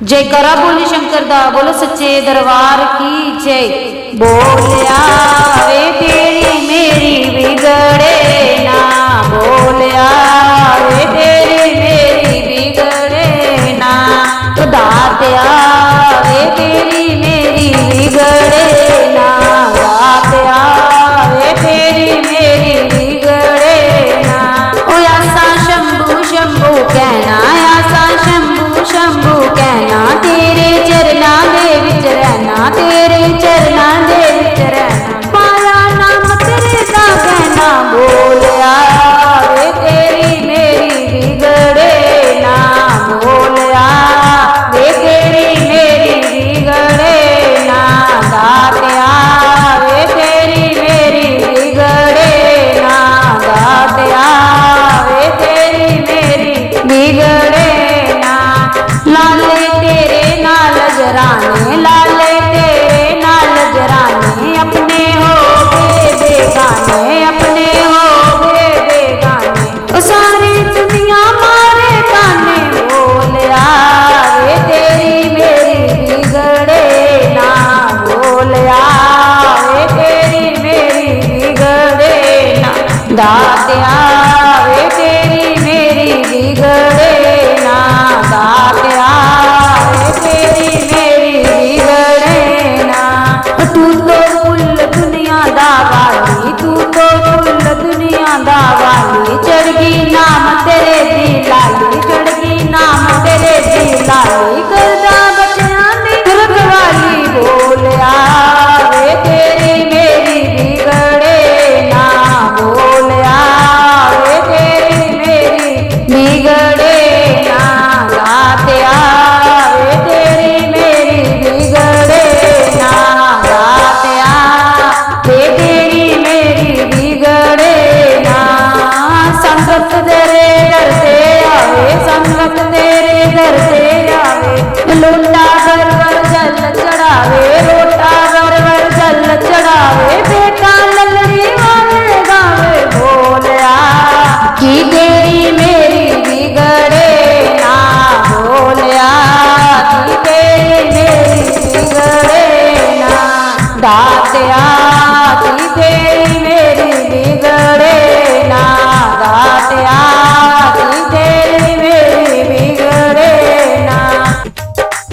जयकारा बोली शंकर दा, बोलो सच्चे दरबार की जय। बोलिया वे तेरी मेरी बिगड़े ना, बोलिया वे तेरी मेरी बिगड़े ना, तो दातिया वे तेरी मेरी बिगड़े ना, दातिया वे तेरी मेरी बिगड़े ना। ओ आसा शंभू शंभू कहना, आसा शंभू शंभू कहना, तेरे चरना दे विच रहना, तेरे चरना दे विच रहना, पाया नाम तेरे दा कहना, बोलिया वे तेरी मेरी बिगड़े ना, बोलिया वे तेरी मेरी बिगड़े ना, दातिया वे तेरी मेरी बिगड़े ना, दातिया वे तेरी मेरी बिगड़े ना। लाले तेरे नाल जराने, लाले तेरे नाल जराने, अपने हो गए बेगाने, अपने हो गए बेगाने, ओ सारी दुनिया मारे ताने, बोलिया वे तेरी मेरी बिगड़े ना, बोलिया वे तेरी मेरी बिगड़े ना, दातिया वे तेरी मेरी बिगड़े ना, दातिया वे तेरी मेरी बिगड़े ना। तू तो कुल दुनिया दा वाली, तू तो कुल दुनिया दा वाली, चढ़गी नाम तेरे दी लाली, चढ़गी नाम तेरे दी लाली, करदा बच्चियां दी रखवाली, बोलिया वे तेरी मेरी बिगड़े ना, बोलिया वे तेरी मेरी बिगड़े ना, दातिया वे तेरी मेरी बिगड़े ना, दातिया वे तेरी मेरी बिगड़े ना। संगत तेरे दर से आवे, संगत तेरे दर से आवे, लोटा वर वर जल चढ़ावे, लोटा वर वर जल चढ़ावे, बेटा ललड़ी वाले गावे, बोलिया कि तेरी मेरी बिगड़े ना, बोलिया कि तेरी मेरी बिगड़े ना, दातिया कि तेरी